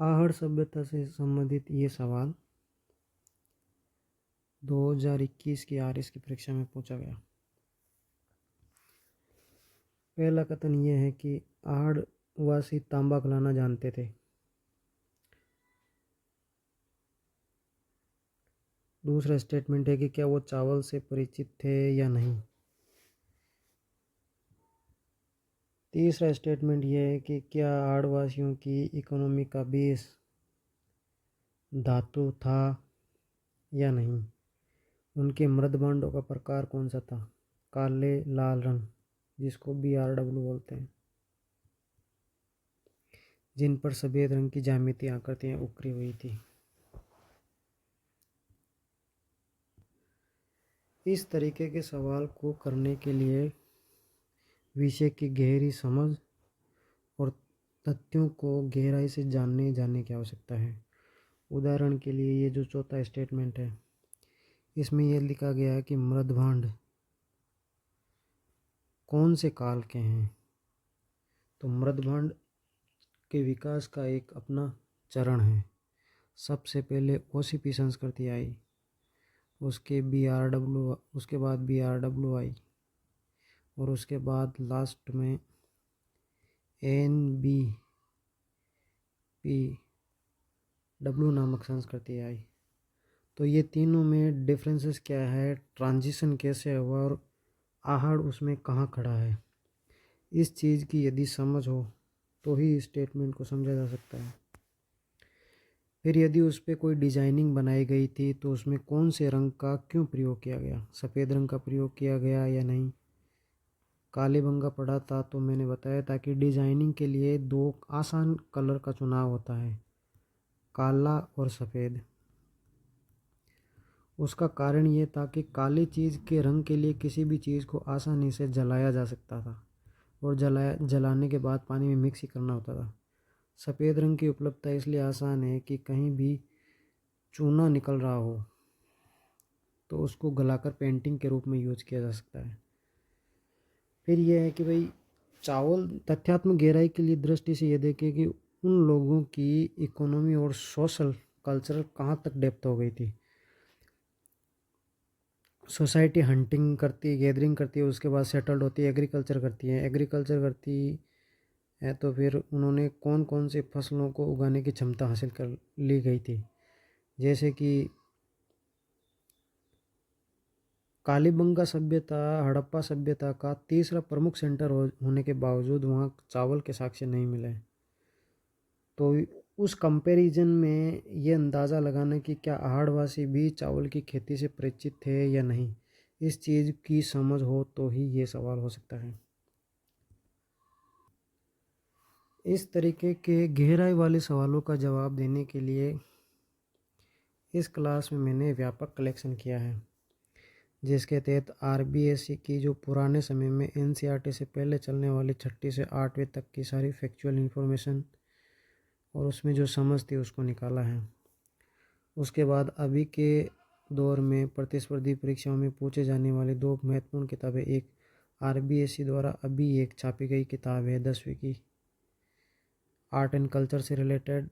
आहड़ सभ्यता से संबंधित ये सवाल 2021 की आरएस की परीक्षा में पूछा गया। पहला कथन ये है कि आहड़वासी तांबा खिलाना जानते थे। दूसरा स्टेटमेंट है कि क्या वो चावल से परिचित थे या नहीं। तीसरा स्टेटमेंट ये है कि क्या आहड़वासियों की इकोनॉमी का बेस धातु था या नहीं। उनके मृदभांडों का प्रकार कौन सा था, काले लाल रंग जिसको BRW बोलते हैं, जिन पर सफ़ेद रंग की ज्यामितीय आकृतियां उकरी हुई थी। इस तरीके के सवाल को करने के लिए विषय की गहरी समझ और तथ्यों को गहराई से जाने की आवश्यकता है। उदाहरण के लिए ये जो चौथा स्टेटमेंट है, इसमें यह लिखा गया है कि मृदभांड कौन से काल के हैं। तो मृदभांड के विकास का एक अपना चरण है। सबसे पहले OCP संस्कृति आई, उसके बाद BRW आई, और उसके बाद लास्ट में NBPW नामक संस्कृति आई। तो ये तीनों में डिफरेंसेस क्या है, ट्रांजिशन कैसे हुआ और आहड़ उसमें कहाँ खड़ा है, इस चीज़ की यदि समझ हो तो ही स्टेटमेंट को समझा जा सकता है। फिर यदि उस पर कोई डिजाइनिंग बनाई गई थी तो उसमें कौन से रंग का क्यों प्रयोग किया गया, सफ़ेद रंग का प्रयोग किया गया या नहीं। काले रंग का पड़ा था तो मैंने बताया ताकि डिजाइनिंग के लिए दो आसान कलर का चुनाव होता है, काला और सफ़ेद। उसका कारण ये था कि काले चीज़ के रंग के लिए किसी भी चीज़ को आसानी से जलाया जा सकता था और जलाने के बाद पानी में मिक्स ही करना होता था। सफ़ेद रंग की उपलब्धता इसलिए आसान है कि कहीं भी चूना निकल रहा हो तो उसको गलाकर पेंटिंग के रूप में यूज किया जा सकता है। फिर यह है कि भाई चावल तथ्यात्मक गहराई के लिए दृष्टि से ये देखें कि उन लोगों की इकोनॉमी और सोशल कल्चरल कहाँ तक डेप्थ हो गई थी। सोसाइटी हंटिंग करती है, गैदरिंग करती है, उसके बाद सेटल्ड होती है, एग्रीकल्चर करती है तो फिर उन्होंने कौन कौन सी फसलों को उगाने की क्षमता हासिल कर ली गई थी। जैसे कि कालीबंगा सभ्यता हड़प्पा सभ्यता का तीसरा प्रमुख सेंटर होने के बावजूद वहाँ चावल के साक्ष्य नहीं मिले। तो उस कंपैरिजन में ये अंदाज़ा लगाना कि क्या आहड़वासी भी चावल की खेती से परिचित थे या नहीं, इस चीज़ की समझ हो तो ही ये सवाल हो सकता है। इस तरीके के गहराई वाले सवालों का जवाब देने के लिए इस क्लास में मैंने व्यापक कलेक्शन किया है, जिसके तहत RBSC की जो पुराने समय में NCERT से पहले चलने वाली 6ठी से 8वीं तक की सारी फैक्चुअल इन्फॉर्मेशन और उसमें जो समझ थी उसको निकाला है। उसके बाद अभी के दौर में प्रतिस्पर्धी परीक्षाओं में पूछे जाने वाली दो महत्वपूर्ण किताबें, एक RBSC द्वारा अभी एक छापी गई किताब है 10वीं की आर्ट एंड कल्चर से रिलेटेड,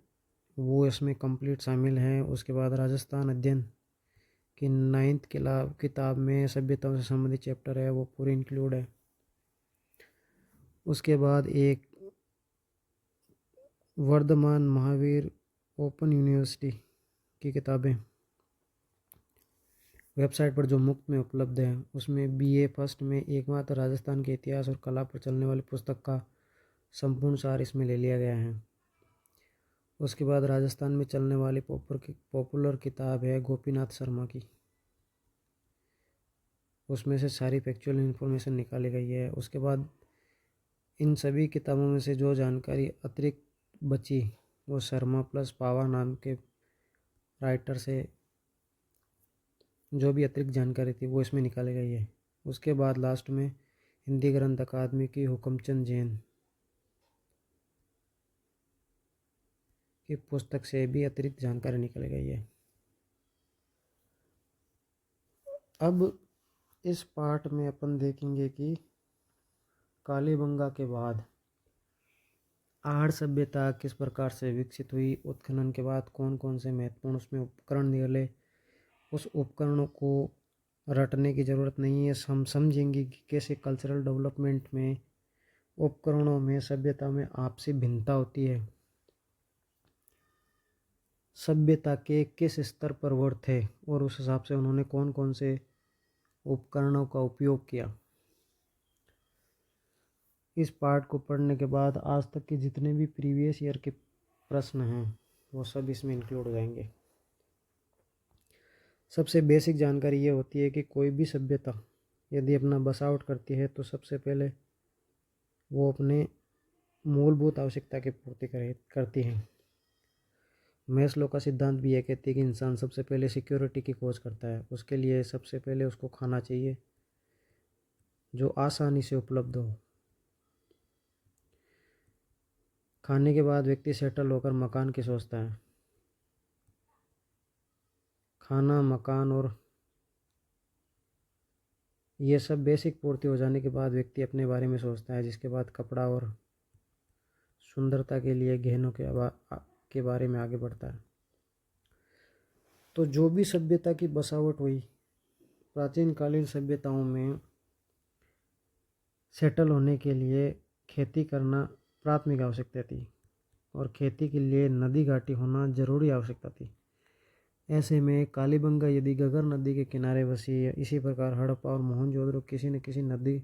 वो इसमें कंप्लीट शामिल है। उसके बाद राजस्थान अध्ययन कि 9th किताब में सभ्यताओं से संबंधित चैप्टर है, वो पूरी इंक्लूड है। उसके बाद एक वर्धमान महावीर ओपन यूनिवर्सिटी की किताबें वेबसाइट पर जो मुफ्त में उपलब्ध है, उसमें BA फर्स्ट में एकमात्र राजस्थान के इतिहास और कला पर चलने वाली पुस्तक का संपूर्ण सार इसमें ले लिया गया है। उसके बाद राजस्थान में चलने वाली पॉपुलर किताब है गोपीनाथ शर्मा की, उसमें से सारी फैक्चुअल इन्फॉर्मेशन निकाली गई है। उसके बाद इन सभी किताबों में से जो जानकारी अतिरिक्त बची वो शर्मा प्लस पावा नाम के राइटर से जो भी अतिरिक्त जानकारी थी वो इसमें निकाली गई है। उसके बाद लास्ट में हिंदी ग्रंथ अकादमी की हुकमचंद जैन की पुस्तक से भी अतिरिक्त जानकारी निकाली गई है। अब इस पार्ट में अपन देखेंगे कि कालीबंगा के बाद आहड़ सभ्यता किस प्रकार से विकसित हुई, उत्खनन के बाद कौन कौन से महत्वपूर्ण उसमें उपकरण निकले, उस उपकरणों को रटने की ज़रूरत नहीं है, हम समझेंगे कि कैसे कल्चरल डेवलपमेंट में उपकरणों में सभ्यता में आपसी भिन्नता होती है, सभ्यता के किस स्तर पर वो थे और उस हिसाब से उन्होंने कौन कौन से उपकरणों का उपयोग किया। इस पार्ट को पढ़ने के बाद आज तक के जितने भी प्रीवियस ईयर के प्रश्न हैं वो सब इसमें इंक्लूड हो जाएंगे। सबसे बेसिक जानकारी ये होती है कि कोई भी सभ्यता यदि अपना बसावट करती है तो सबसे पहले वो अपने मूलभूत आवश्यकता की पूर्ति करती है। मैस्लो का सिद्धांत भी ये कहती है कि इंसान सबसे पहले सिक्योरिटी की खोज करता है, उसके लिए सबसे पहले उसको खाना चाहिए जो आसानी से उपलब्ध हो। खाने के बाद व्यक्ति सेटल होकर मकान की सोचता है। खाना, मकान और ये सब बेसिक पूर्ति हो जाने के बाद व्यक्ति अपने बारे में सोचता है, जिसके बाद कपड़ा और सुंदरता के लिए गहनों के बारे में आगे बढ़ता है। तो जो भी सभ्यता की बसावट हुई प्राचीन कालीन सभ्यताओं में सेटल होने के लिए खेती करना प्राथमिक आवश्यकता थी और खेती के लिए नदी घाटी होना जरूरी आवश्यकता थी। ऐसे में कालीबंगा यदि गगर नदी के किनारे बसी है, इसी प्रकार हड़प्पा और मोहनजोदड़ो किसी न किसी नदी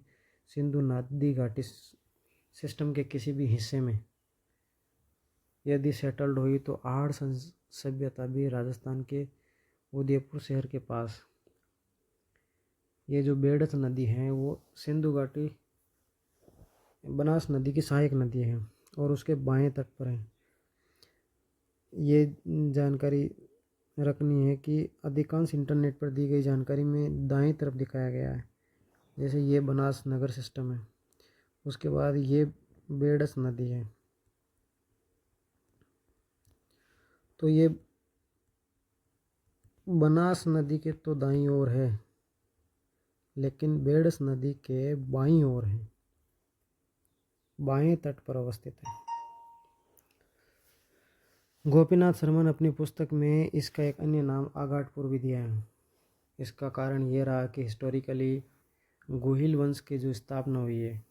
सिंधु नदी घाटी सिस्टम के किसी भी हिस्से में यदि सेटल्ड हुई तो आहड़ सभ्यता भी राजस्थान के उदयपुर शहर के पास ये जो बेड़थ नदी है वो सिंधु घाटी बनास नदी की सहायक नदी है और उसके बाएं तट पर है। ये जानकारी रखनी है कि अधिकांश इंटरनेट पर दी गई जानकारी में दाएं तरफ दिखाया गया है, जैसे ये बनास नगर सिस्टम है, उसके बाद ये बेड़स नदी है। तो ये बनास नदी के तो दाईं ओर है लेकिन बेड़स नदी के बाईं ओर है, बाएं तट पर अवस्थित है। गोपीनाथ शर्मा ने अपनी पुस्तक में इसका एक अन्य नाम आगाटपुर भी दिया है। इसका कारण ये रहा कि हिस्टोरिकली गुहिल वंश की जो स्थापना हुई है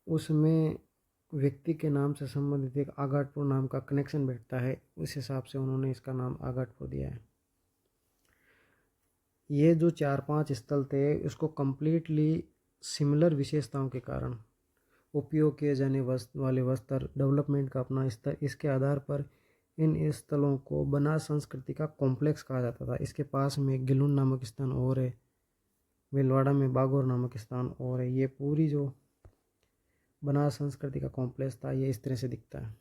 उसमें व्यक्ति के नाम से संबंधित एक आगाटपुर नाम का कनेक्शन बैठता है, उस हिसाब से उन्होंने इसका नाम आगाटपुर दिया है। ये जो 4-5 स्थल थे इसको कम्प्लीटली सिमिलर विशेषताओं के कारण उपयोग किए जाने वाले वस्त्र डेवलपमेंट का अपना स्तर, इसके आधार पर इन स्थलों को बनास संस्कृति का कॉम्प्लेक्स कहा जाता था। इसके पास में गिलुन नामक स्थान और है, भीलवाड़ा में बागौर नामक स्थान और है। ये पूरी जो बनास संस्कृति का कॉम्प्लेक्स था ये इस तरह से दिखता है।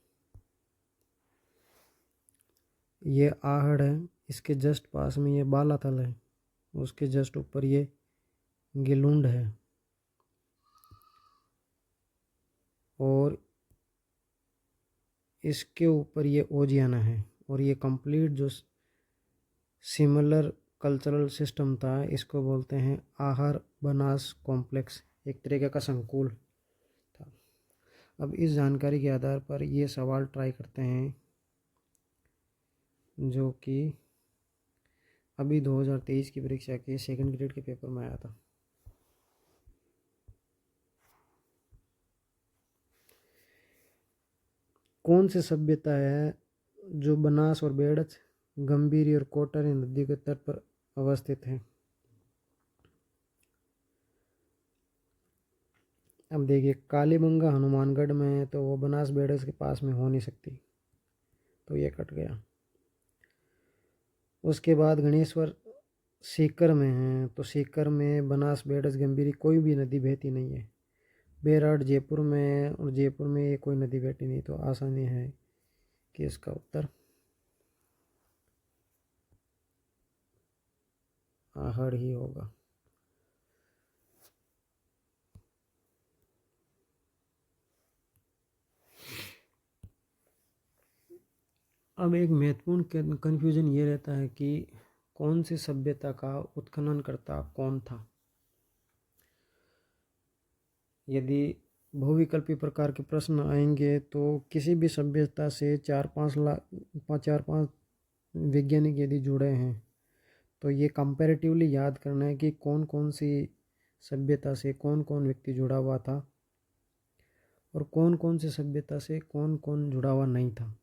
ये आहड़ है, इसके जस्ट पास में ये बालाथल है, उसके जस्ट ऊपर ये गिलुंड है और इसके ऊपर ये ओजियाना है। और ये कंप्लीट जो सिमिलर कल्चरल सिस्टम था इसको बोलते हैं आहड़ बनास कॉम्प्लेक्स, एक तरीके का संकुल था। अब इस जानकारी के आधार पर ये सवाल ट्राई करते हैं जो कि अभी 2023 की परीक्षा के सेकंड ग्रेड के पेपर में आया था। कौन सी सभ्यता है जो बनास और बेड़च, गंभीरी और कोटारी नदी के तट पर अवस्थित है? अब देखिए कालीबंगा हनुमानगढ़ में है तो वो बनास बेड़च के पास में हो नहीं सकती, तो ये कट गया। उसके बाद गणेश्वर सीकर में है तो सीकर में बनास बेड़च गंभीरी कोई भी नदी बहती नहीं है। बेराट जयपुर में और जयपुर में ये कोई नदी बहती नहीं, तो आसानी है कि इसका उत्तर आहड़ ही होगा। अब एक महत्वपूर्ण कन्फ्यूजन ये रहता है कि कौन सी सभ्यता का उत्खननकर्ता कौन था। यदि बहुविकल्पी प्रकार के प्रश्न आएंगे तो किसी भी सभ्यता से 4-5 वैज्ञानिक यदि जुड़े हैं तो ये कंपैरेटिवली याद करना है कि कौन कौन सी सभ्यता से कौन कौन व्यक्ति जुड़ा हुआ था और कौन कौन सी सभ्यता से कौन कौन जुड़ा हुआ नहीं था।